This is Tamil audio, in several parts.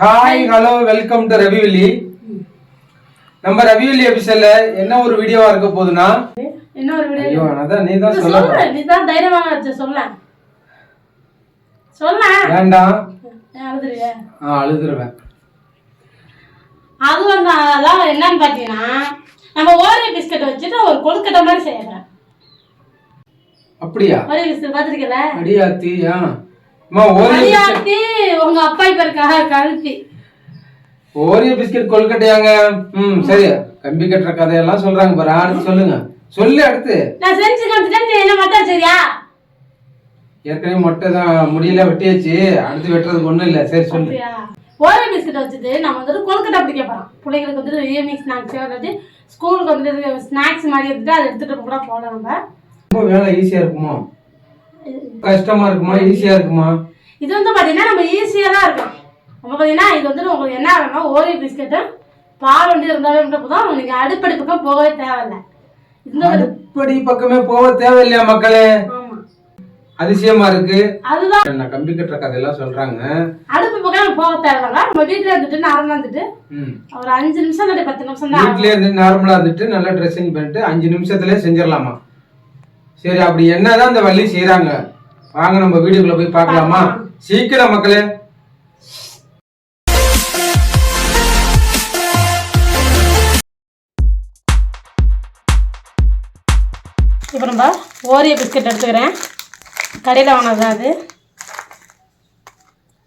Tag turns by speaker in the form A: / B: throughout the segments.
A: Hi hello welcome to RaviValli. நம்ம RaviValli எபிசோட்ல என்ன ஒரு வீடியோவா இருக்க போகுதுன்னா
B: என்ன ஒரு வீடியோ?
A: ஐயோ அதான் நீ தான் சொல்ல.
B: நீ தான் தைரியமா வச்சு சொல்ல. சொல்ல.
A: வேண்டாம்.
B: அழுதுறியா?
A: அழுதுறேன்.
B: அது வந்து அதான் என்னன்னு பாத்தீங்கன்னா நம்ம ஓரியோ பிஸ்கட் வச்சுட்டு ஒரு கொழுக்கட்டை மாதிரி செய்யறேன்.
A: அப்படியா?
B: ஓரியோ பிஸ்கட் பாத்துக்கல?
A: அடியாத்தி ஓரியோ
B: பிஸ்கட் உங்க அப்பா பேருக்காக கழுத்தி
A: ஓரியோ பிஸ்கட் கொழுக்கட்டையாங்க. சரி, கம்பி கட்டுற கதையெல்லாம் சொல்றாங்க பாரு. அடுத்து சொல்லுங்க. சொல்லு அடுத்து. நான்
B: செஞ்சு காமிச்சிட்டேன். என்ன மட்டும் சரியா?
A: ஏற்கனவே மொட்டை தான் முடியல வெட்டியாச்சு. அடுத்து வெட்டுறதுக்கு ஒண்ணும் இல்ல. சரி சொல்லு.
B: ஓரியோ பிஸ்கட் வச்சுட்டு நம்ம வந்துட்டு கொழுக்கட்டை பிடிக்க போறோம். பிள்ளைங்களுக்கு வந்துட்டு ஈவினிங் ஸ்நாக்ஸ் வந்துட்டு ஸ்கூலுக்கு வந்துட்டு ஸ்நாக்ஸ் மாதிரி எடுத்துட்டு அதை எடுத்துட்டு கூட போகலாம். நம்ம
A: ரொம்ப வேலை ஈஸியா இருக்குமா கஷ்டமா இருக்குமா ஈஸியா இருக்குமா?
B: இது வந்து பாத்தீங்கன்னா நம்ம ஈஸியா தான் இருக்கும். நம்ம பாத்தீங்கன்னா இது வந்துட்டு உங்களுக்கு என்ன வேணும்னா ஓரியோ பிஸ்கட்டு பால் வந்து இருந்தாலே போதும். நீங்க அடுப்படி பக்கம் போகவே தேவையில்லை. இந்த
A: அடுப்படி பக்கமே போக தேவையில்லையா மக்களே? அதிசயமா இருக்கு. அதுதான் நான் கம்பி கட்டுற கதையெல்லாம் சொல்றாங்க.
B: அடுப்பு பக்கம் போக தேவையில்ல. நம்ம வீட்டுல இருந்துட்டு நார்மலா இருந்துட்டு ஒரு 5 நிமிஷம் இல்லாட்டி 10 நிமிஷம் தான்
A: வீட்லயே இருந்து நார்மலா இருந்துட்டு நல்லா ட்ரெஸ்ஸிங் பண்ணிட்டு 5 நிமிஷத்துலயே செஞ்சிடலாமா? சரி, அப்படி என்னதான் இந்த வள்ளி செய்யறாங்க, வாங்க நம்ம வீடியோக்குள்ள போய் பார்க்கலாமா? சீக்கிரம் மக்களே.
B: இப்போ நம்ம ஓரியோ பிஸ்கட் எடுத்துக்கிறேன். கடையில் வாங்கினது தான் அது.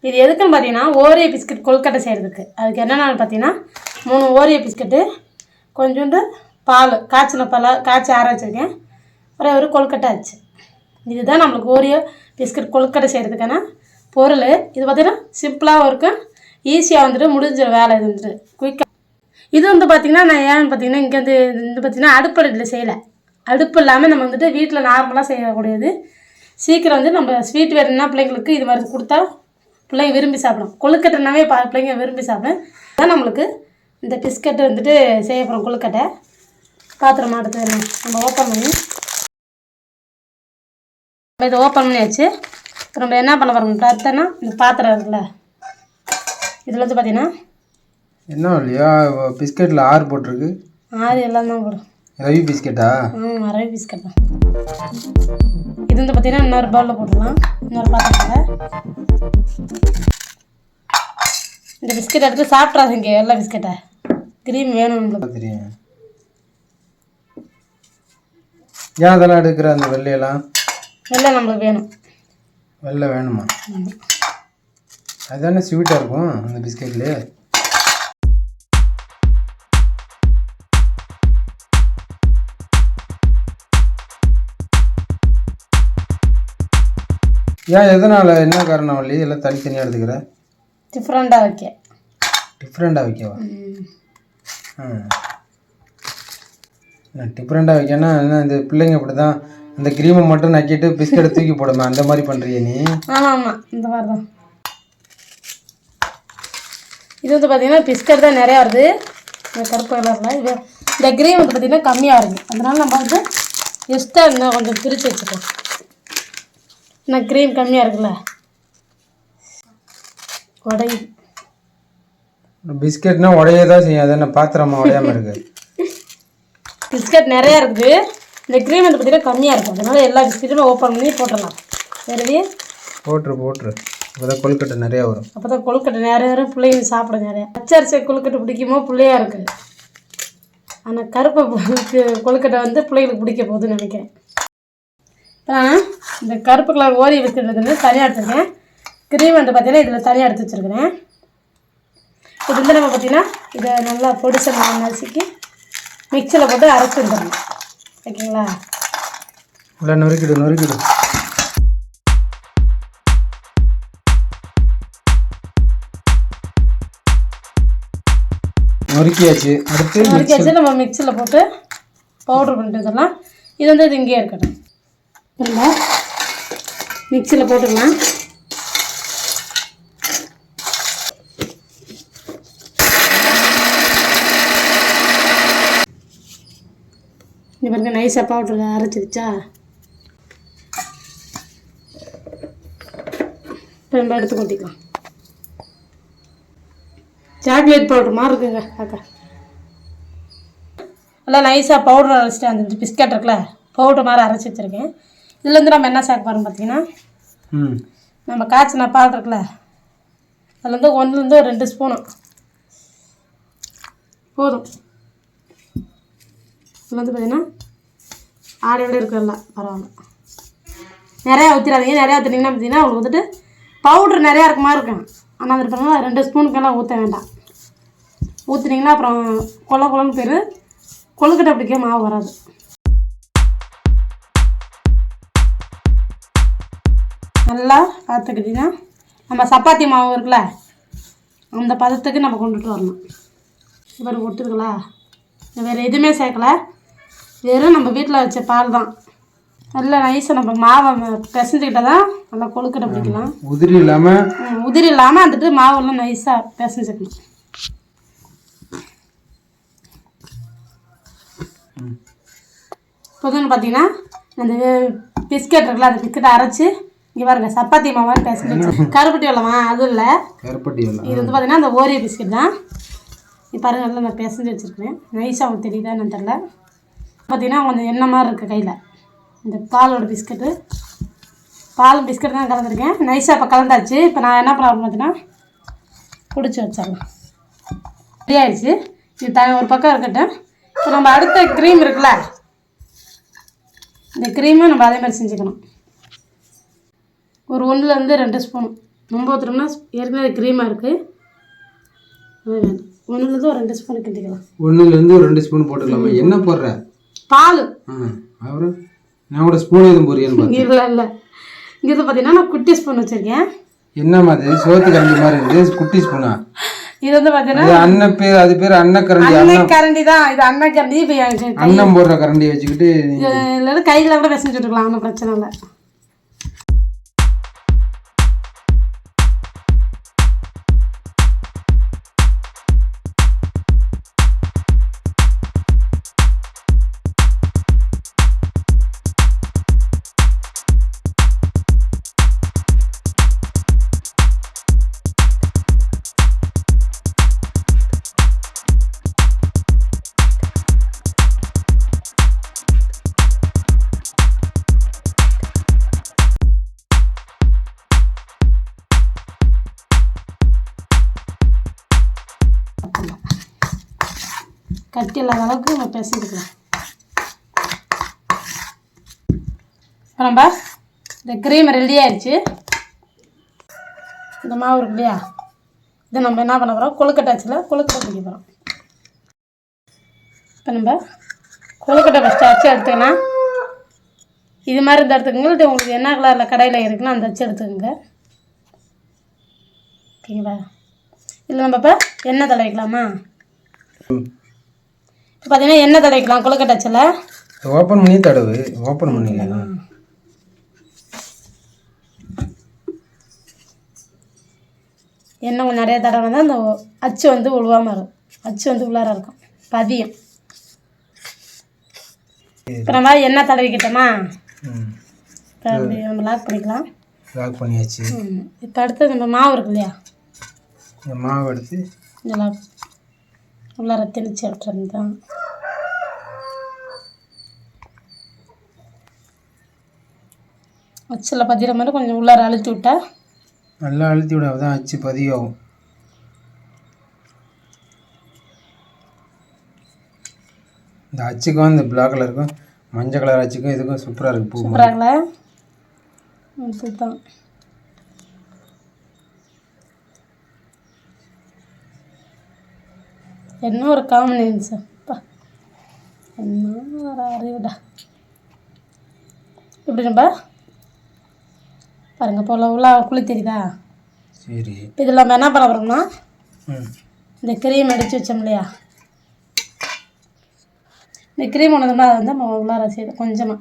B: இது எதுக்குன்னு பார்த்தீங்கன்னா ஓரியோ பிஸ்கட் கொழுக்கட்டை செய்கிறதுக்கு. அதுக்கு என்னென்னு பார்த்தீங்கன்னா 3 ஓரியோ பிஸ்கட்டு, கொஞ்சோண்டு பால், காய்ச்சின பால் காய்ச்சி ஆற வச்சுருக்கேன், ஒரு கொழுக்கட்டை ஆச்சு. இதுதான் நம்மளுக்கு ஓரியோ பிஸ்கட் கொழுக்கட்டை செய்கிறதுக்கான பொருள். இது பார்த்திங்கன்னா சிம்பிளாகவும் இருக்கும், ஈஸியாக வந்துட்டு முடிஞ்ச வேலை. இது வந்துட்டு குயிக்காக. இது வந்து பார்த்திங்கன்னா நான் ஏன்னு பார்த்தீங்கன்னா இங்கே வந்து இது பார்த்திங்கன்னா அடுப்படியில் செய்யலை. அடுப்பு இல்லாமல் நம்ம வந்துட்டு வீட்டில் நார்மலாக செய்யக்கூடியது. சீக்கிரம் வந்து நம்ம ஸ்வீட் வேணும்னா பிள்ளைங்களுக்கு இது மாதிரி கொடுத்தா பிள்ளைங்க விரும்பி சாப்பிடும். கொழுக்கட்டைனாவே பிள்ளைங்க விரும்பி சாப்பிடும். அதுதான் நம்மளுக்கு இந்த பிஸ்கட்டு வந்துட்டு செய்ய போகிறோம். கொழுக்கட்டை பாத்திரமா எடுத்து நம்ம ஓப்பன் பண்ணி இதை ஓப்பன் பண்ணியாச்சு. இப்போ நம்ம என்ன பண்ண போகிறோம் பார்த்தோன்னா இந்த பாத்திரம் இருக்குல்ல, இதில் வந்து பார்த்தீங்கன்னா
A: என்ன இல்லையா பிஸ்கட்டில் 6 போட்டிருக்கு.
B: 6 எல்லாம் தான் போடும்.
A: ரவி பிஸ்கட்டா?
B: ரவி பிஸ்கட் தான். இது வந்து பார்த்தீங்கன்னா இன்னொரு பவுலில் போட்டுடலாம். இன்னொரு பாத்திரத்தில் இந்த பிஸ்கட் எடுத்து சாப்பிட்றாங்க. எல்லா பிஸ்கட்டை க்ரீம் வேணும் நம்மளுக்கு
A: தெரியும். ஏன் அதெல்லாம் எடுக்கிற அந்த வெள்ளையெல்லாம்?
B: வெள்ளை நம்மளுக்கு வேணும்.
A: வெள்ளை வேணுமா? அதுதானே ஸ்வீட்டாக இருக்கும் அந்த பிஸ்கட்லேயே. ஏன் எதனால், என்ன காரணம் வள்ளி எல்லாம் தனித்தனியாக எடுத்துக்கிற?
B: டிஃப்ரெண்ட்டாக வைக்க.
A: டிஃப்ரெண்ட்டாக வைக்கவா? டிஃப்ரெண்ட்டாக வைக்கன்னா என்ன, இந்த பிள்ளைங்க அப்படி தான் அந்த க்ரீமை மட்டும் நக்கிட்டு பிஸ்கட்டை தூக்கி போடுமே, அந்த மாதிரி பண்ணுறிய நீ?
B: ஆமாம், இந்த மாதிரி தான். இது வந்து பார்த்திங்கன்னா பிஸ்கட் தான் நிறையா வருது இந்த கருப்பு கலரில். இது இந்த க்ரீம் வந்து பார்த்திங்கன்னா கம்மியாக இருக்குது. அதனால நம்ம வந்து எக்ஸ்ட்ரா இன்னும் கொஞ்சம் பிரித்து வச்சுப்போம். இன்னும் க்ரீம் கம்மியாக இருக்குல்ல, உடையுது.
A: பிஸ்கட்னா உடைய தான் செய்யும். அது என்ன பாத்திரமா உடையாமல் இருக்குது?
B: பிஸ்கட் நிறையா இருக்குது. இந்த க்ரீம் வந்து பார்த்திங்கன்னா கம்மியாக இருக்கும். அதனால எல்லா பிஸ்கட்டுமே ஓப்பன் பண்ணி போட்டுடலாம். சரி, போட்டுரு. அப்போ தான் கொழுக்கட்டை நிறையா வரும். அப்போ தான் கொழுக்கட்டை நிறைய வரும், பிள்ளைங்க சாப்பிட நிறையா. பச்சரிசி கொழுக்கட்டை பிடிக்குமோ பிள்ளையா இருக்குது. ஆனால் கருப்பை கொழுக்கட்டை வந்து பிள்ளைங்களுக்கு பிடிக்க போகுதுன்னு நினைக்கிறேன். இப்போ இந்த கருப்பு கலர் ஓரியோ பிஸ்கட் வந்து தனியாக எடுத்துருக்கேன். க்ரீம் வந்து பார்த்திங்கன்னா இதில் தனியாக எடுத்து வச்சுருக்கிறேன். இது வந்து நம்ம பார்த்திங்கன்னா இதை நல்லா பொடிசை நசுக்கி மிக்சியில் போட்டு அரைச்சி வந்துடணும். ஓகேங்களா?
A: இல்லை, நொறுக்கிடு. நொறுக்கியாச்சு.
B: நம்ம மிக்சியில் போட்டு பவுட்ரு பண்ணிட்டு வந்துடலாம். இது வந்து இது இங்கேயே இருக்கட்டும். இல்லை, மிக்சியில் போட்டுக்கலாம். இது பாருங்க, நைஸாக பவுடரில் அரைச்சிருச்சா. இப்போ நம்ம எடுத்து கொட்டிக்கலாம். சாக்லேட் பவுடர் மாதிரி இருக்குங்க அக்கா. நல்லா நைஸாக பவுடர் அரைச்சிட்டு அந்த பிஸ்கட் இருக்குல்ல பவுடர் மாதிரி அரைச்சி வச்சுருக்கேன். இதுலேருந்து நம்ம என்ன சேர்க்க போகிறோம் பார்த்தீங்கன்னா நம்ம காய்ச்சின பால் இருக்குல்ல அதுலேருந்து 1லேருந்து ஒரு 2 ஸ்பூனு போதும். இது வந்து பார்த்தீங்கன்னா ஆடையோடு இருக்கிறல பரவாயில்ல. நிறையா ஊற்றிடாதீங்க. நிறையா ஊற்றினீங்கன்னா பார்த்தீங்கன்னா உங்களுக்கு வந்துட்டு பவுட்ரு நிறையா இருக்க மாதிரி இருக்கும். ஆனால் அது பார்த்தீங்கன்னா 2 ஸ்பூனுக்கெல்லாம் ஊற்ற வேண்டாம். ஊற்றுனீங்கன்னா அப்புறம் கொலன்னு பேர் கொழுக்கட்டை பிடிக்க மாவு வராது. நல்லா பார்த்துக்கிட்டிங்கன்னா நம்ம சப்பாத்தி மாவு இருக்குல்ல அந்த பதத்துக்கு நம்ம கொண்டுட்டு வரணும். இப்போ ஒட்டுதுங்களா வேறு எதுவுமே சேர்க்கலை. வெறும் நம்ம வீட்டில் வச்ச பால் தான். நல்லா நைஸாக நம்ம மாவை பிசைஞ்சிக்கிட்டால் தான் நல்லா கொழுக்கட்டை பிடிக்கலாம். உதிரி இல்லாமல் வந்துட்டு மாவெல்லாம் நைஸாக பிசைஞ்சிக்கணும். இப்போதுன்னு பார்த்தீங்கன்னா அந்த பிஸ்கட் இருக்குல்ல அந்த பிஸ்கட்டை அரைச்சி இங்கே பாருங்க சப்பாத்தி மாவான்னு பிசைஞ்சி கருப்பட்டி வெள்ளமா அது இல்லை இது வந்து பார்த்தீங்கன்னா அந்த ஓரியோ பிஸ்கட் தான். இப்போ பாருங்க நல்லா நான் பிசைஞ்சு வச்சுருக்கேன். நைஸாக உங்களுக்கு தெரியுதான்னு தெரில. பார்த்தீங்கன்னா கொஞ்சம் எண்ணெய் மாதிரி இருக்குது கையில். இந்த பாலோட பிஸ்கட்டு பாலும் பிஸ்கட் தான் கலந்துருக்கேன். நைஸாக இப்போ கலந்தாச்சு. இப்போ நான் என்ன ப்ராப்ளம் பார்த்தீங்கன்னா பிடிச்சி வச்சிடலாம். ரெடி ஆகிடுச்சு. இது ஒரு பக்கம் இருக்கட்டும். இப்போ நம்ம அடுத்த க்ரீம் இருக்குல்ல இந்த க்ரீமை நம்ம அதே மாதிரி செஞ்சுக்கணும். ஒரு 1லேருந்து 2 ஸ்பூன் ரொம்ப ஊற்றுறோம்னா ஏற்கனவே க்ரீமாக இருக்குது. 1லேருந்து ஒரு 2 ஸ்பூன் கிண்டிக்கலாம்.
A: 1லேருந்து ஒரு 2 ஸ்பூன் போட்டுக்கலாமா? என்ன போடுற?
B: பால்.
A: அப்புறம் நான் கூட ஸ்பூன் எதுவும் போறியன்னு
B: இல்லை இங்கே பார்த்தீங்கன்னா நான் குட்டி ஸ்பூன் வச்சுருக்கேன்.
A: என்ன மாதிரி சோத்து கரண்டி மாதிரி இருக்குது குட்டி ஸ்பூனா?
B: இது வந்து பார்த்தீங்கன்னா
A: அண்ணன் பேர் அது பேர் அன்னக்கரண்டி.
B: அன்னக்கரண்டி தான் இது. அன்னக்கரண்டி இப்போ
A: அன்னம் போடுற கரண்டி வச்சுக்கிட்டு
B: இல்லை கையில் கூட பிசைஞ்சு விட்டுக்கலாம். ஒன்றும் பிரச்சனை இல்லை. கட்டி இல்லாத அளவுக்கு நம்ம பிசைஞ்சுக்கலாம். இப்போ நம்ம இந்த க்ரீம் ரெடி ஆயிடுச்சு. இந்த மாவு இருக்கு இல்லையா இதை நம்ம என்ன பண்ண போகிறோம் கொழுக்கட்டை கொழுக்கட்டை பிடிக்க போகிறோம். இப்போ நம்ம கொழுக்கட்டை ஃபஸ்ட்டு அச்சு எடுத்துக்கலாம். இது மாதிரி இந்த எடுத்துக்கோங்க. இல்லை உங்களுக்கு என்ன கலரில் கடையில் இருக்குன்னா அந்த அச்சு எடுத்துக்கோங்க. ஓகேங்களா? இல்லை நம்ம இப்போ எண்ணெய் தடவிக்கலாமா? இப்போ பார்த்தீங்கன்னா எண்ணெய் தடவிக்கலாம் கொழுக்கட்டை அச்சில்.
A: ஓப்பன் பண்ணி தடவு. ஓப்பன் பண்ணிக்கலாம்.
B: எண்ணெய் கொஞ்சம் நிறைய தடவை தான் அந்த அச்சு வந்து உழுவாமல் இருக்கும். அச்சு வந்து உள்ளார இருக்கும் பதியம். இப்போ நம்ம எண்ணெய் தடவிக்கிட்டோமா? இப்போ அப்படி நம்ம லாக் பண்ணிக்கலாம்.
A: லாக் பண்ணியாச்சு.
B: இப்போ அடுத்து நம்ம மாவு இருக்கு இல்லையா
A: இந்த மாவு எடுத்து
B: இந்த லாக் உள்ளார திணிச்சு விட்டுறது தான். அச்சில் பதிகிற மாதிரி கொஞ்சம் உள்ளார அழுத்தி விட்டா
A: நல்லா அழுத்தி விட தான் அச்சு பதியாகும். இந்த அச்சுக்கும் இந்த பிளாக் கலருக்கும் மஞ்சள் கலர் அச்சுக்கும் இதுக்கும் சூப்பராக இருக்குது. பூ
B: சூப்பராங்களா? அதுதான் என்ன ஒரு காம்பினேஷன். என்ன ஒரு அறிவுடா. இப்படி நம்ம பாருங்க போல உள்ள குழி தெரியுதா?
A: சரி.
B: இதில் நம்ம என்ன பண்ண போகிறோம்னா இந்த க்ரீம் அடித்து வச்சோம் இல்லையா இந்த க்ரீம் ஒன்று அதை வந்து நம்ம உள்ளார செய்து கொஞ்சமாக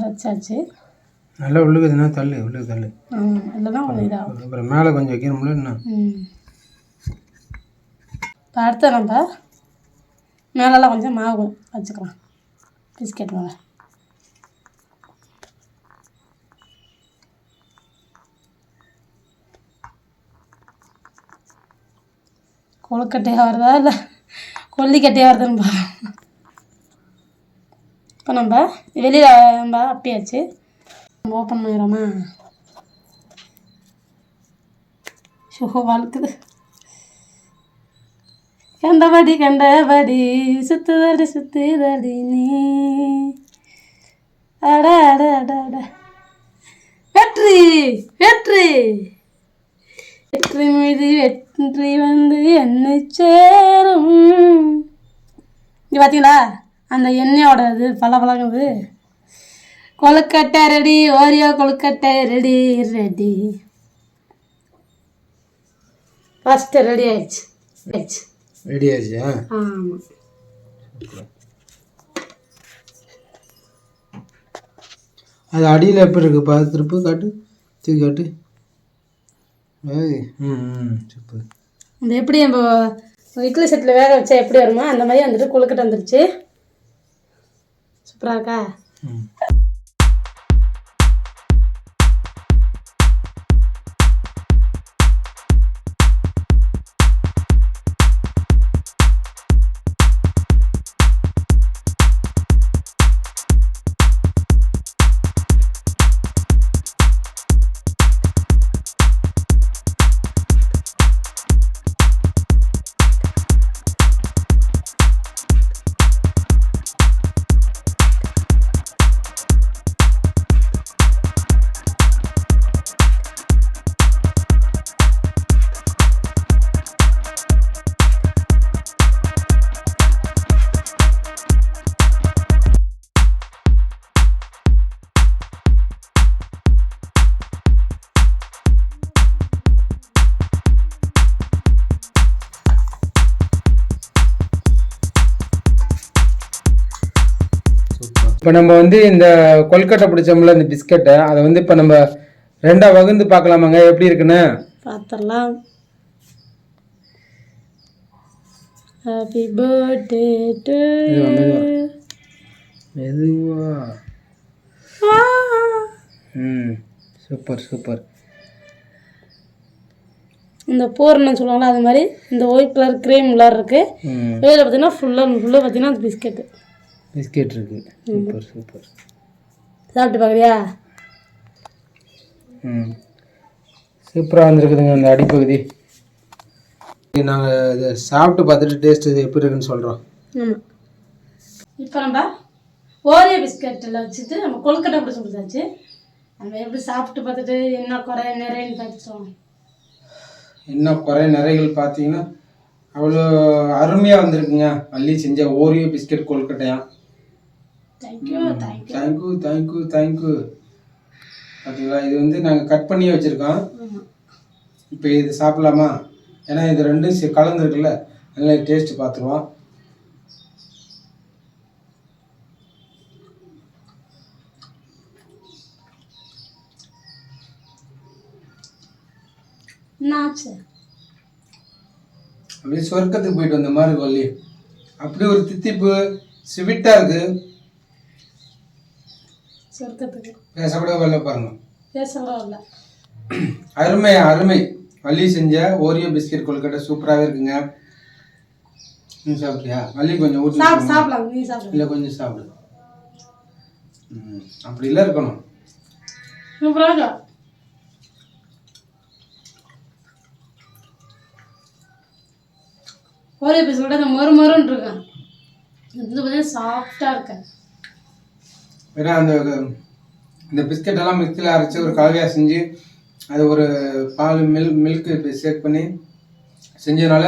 B: வச்சாச்சு.
A: நல்லா உள்ளுக்குதுன்னா தள்ளு உள்ளுக்கு தள்ளு.
B: இல்லைன்னா கொஞ்சம் இதாகும்.
A: அப்புறம் மேலே கொஞ்சம் வைக்கணும்ல இன்னும்.
B: இப்போ அடுத்து நம்ம மேலெல்லாம் கொஞ்சம் மாவு வச்சுக்கலாம் பிஸ்கெட் மேலே. கொழுக்கட்டையாக வருதா இல்லை கொல்லிக்கட்டையாக வருதுன்னு பார்க்கலாம். இப்போ நம்ம வெளியில் நம்ம அப்பியாச்சு, நம்ம ஓப்பன் பண்ணிடுறோமா? ஷோ வளர்க்குது. கண்டபடி கண்டபடி சுத்துதடி நீ அட அட அட அட வெற்றி வெற்றி வெற்றி மீது வெற்றி வந்து என்னை சேரும். இங்கே பார்த்தீங்களா அந்த எண்ணெயோட இது பளபளங்குது. கொழுக்கட்டை ரெடி, ஓரியோ கொழுக்கட்டை ரெடி ரெடி. ஃபஸ்ட்டு ரெடி ஆயிடுச்சு
A: ரெடி ஆயிடுச்சா?
B: ஆமாம்.
A: அது அடியில் எப்படி இருக்கு பார்த்து திருப்பு காட்டு, தூக்கி காட்டு. சூப்பர்.
B: அந்த எப்படி நம்ம இட்லி செட்டில் வேக வச்சா எப்படி வருமோ அந்த மாதிரி வந்துட்டு கொழுக்கட்டை வந்துருச்சு. சூப்பராக இருக்கா?
A: இப்போ நம்ம வந்து இந்த கொல்கட்டை பிடிச்சோம்ல இந்த பிஸ்கட்டை, அதை வந்து இப்போ நம்ம ரெண்டாக வகுந்து பார்க்கலாமாங்க எப்படி இருக்குன்னு
B: பார்த்துடலாம். ஹாப்பி பர்த்டே டு
A: மெதுவா. Super super.
B: இந்த பூரணம் சொல்லுவாங்களா அது மாதிரி இந்த ஒயிட் கலர் க்ரீம் கலர் இருக்குது. வெளியில் பார்த்தீங்கன்னா ஃபுல்லாக பார்த்தீங்கன்னா அந்த பிஸ்கெட்டு
A: பிஸ்கெட் இருக்குது. Super super.
B: சாப்பிட்டு பார்க்குறியா?
A: சூப்பராக வந்துருக்குதுங்க அந்த அடிப்பகுதி. நாங்கள் இதை சாப்பிட்டு பார்த்துட்டு டேஸ்ட் எப்படி இருக்குன்னு சொல்கிறோம்.
B: ஆமாம். இப்போ நம்ம ஓரியோ பிஸ்கெட்டில் வச்சுட்டு நம்ம கொழுக்கட்டை அப்படி சொல்லிச்சாச்சு. நம்ம எப்படி சாப்பிட்டு பார்த்துட்டு என்ன குறை நிறையன்னு பார்த்துட்டோம்.
A: என்ன குறை நிறைகள் பார்த்தீங்கன்னா அவ்வளோ அருமையாக வந்திருக்குங்க. வள்ளி செஞ்ச ஓரியோ பிஸ்கெட் கொழுக்கட்டையா.
B: Thank you thank you
A: thank you thank you thank you. பார்த்தீங்களா, இது வந்து நாங்கள் கட் பண்ணி வச்சுருக்கோம். இப்போ இது சாப்பிட்லாமா? ஏன்னா இது ரெண்டும் கலந்துருக்குல்ல, நல்லா டேஸ்ட்டு பார்த்துருவோம். அப்படியே சொர்க்கத்துக்கு போயிட்டு வந்த மாதிரி வள்ளி. அப்படி ஒரு தித்திப்பு ஸ்வீட்டாக இருக்குது.
B: சொர்க்கத்துக்கு
A: பேசக்கூட வரல பாருங்க.
B: பேசக்கூட வரல.
A: அருமை அருமை. வள்ளி செஞ்ச ஓரியோ பிஸ்கெட் கொழுக்கட்டை சூப்பராகவே இருக்குங்க. நீ சாப்பிட்டியா? வள்ளி கொஞ்சம் ஊற்றி
B: சாப்பிடலாம். நீ சாப்பிடு.
A: இல்லை கொஞ்சம் சாப்பிடு. அப்படி இல்லை இருக்கணும்.
B: சூப்பராக ஓரியோ பிஸ்கெட் அந்த மொறுன்னு இருக்கேன். இது பார்த்தீங்கன்னா சாஃப்டாக இருக்கேன்.
A: ஏன்னா இந்த பிஸ்கெட் எல்லாம் மிக்சியில் அரைச்சி ஒரு கலவையாக செஞ்சு அது ஒரு பால் மில்க் ஷேக் பண்ணி செஞ்சதுனால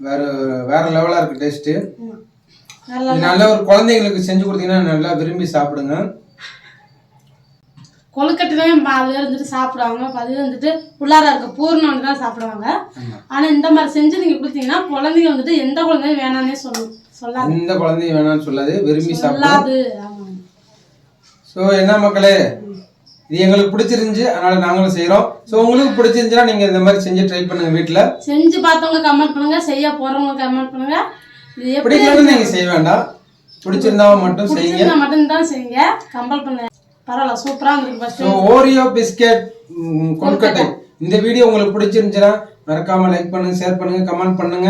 A: வேற லெவலாக இருக்குது டேஸ்ட்டு. நல்ல ஒரு குழந்தைங்களுக்கு செஞ்சு கொடுத்தீங்கன்னா நல்லா விரும்பி சாப்பிடுங்க.
B: கொழுக்கட்டையும் அது இருந்துட்டு சாப்பிடுவாங்க. அது வந்துட்டு உள்ளார இருக்க பூர்ணம் வந்து தான் சாப்பிடுவாங்க. ஆனால் இந்த மாதிரி செஞ்சு நீங்கள் கொடுத்தீங்கன்னா குழந்தைங்க வந்துட்டு எந்த குழந்தையும் வேணான்னே சொல்லாது.
A: எந்த குழந்தையும் வேணாம்னு சொல்லாது, விரும்பி சாப்பிடாது. ஸோ என்ன மக்களே, இது எங்களுக்கு பிடிச்சிருந்துச்சு, அதனால நாங்களும் செய்கிறோம். ஸோ உங்களுக்கு பிடிச்சிருந்துச்சுன்னா நீங்கள் இந்த மாதிரி செஞ்சு ட்ரை பண்ணுங்க. வீட்டில்
B: செஞ்சு பார்த்தவங்க கமெண்ட் பண்ணுங்க, செய்ய போகிறவங்க கமெண்ட் பண்ணுங்க. இது எப்படி
A: பிடிக்கலன்னு நீங்க செய்ய வேண்டாம், பிடிச்சிருந்தா மட்டும் செய்யுங்க.
B: பிடிச்சிருந்தா மட்டும் தான் செய்யுங்க, கம்பல் பண்ண. பரவாயில்ல, சூப்பரா இருக்கு. ஃபர்ஸ்ட்
A: ஓரியோ பிஸ்கட் கொழுக்கட்டை இந்த வீடியோ உங்களுக்கு பிடிச்சிருந்துச்சுன்னா மறக்காம லைக் பண்ணுங்க, ஷேர் பண்ணுங்க, கமெண்ட் பண்ணுங்க.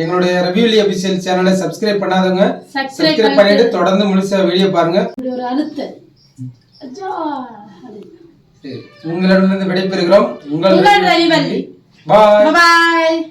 A: எங்களுடைய RaviValli அபிஷியல் சேனலை சப்ஸ்கிரைப் பண்ணாதவங்க சப்ஸ்கிரைப் பண்ணிட்டு தொடர்ந்து முழுசா வீடியோ பாருங்க.
B: ஒரு அழுத்து
A: உங்களிடமிருந்து விடைபெறுகிறோம். உங்கள்
B: RaviValli.
A: பாய்
B: பாய்.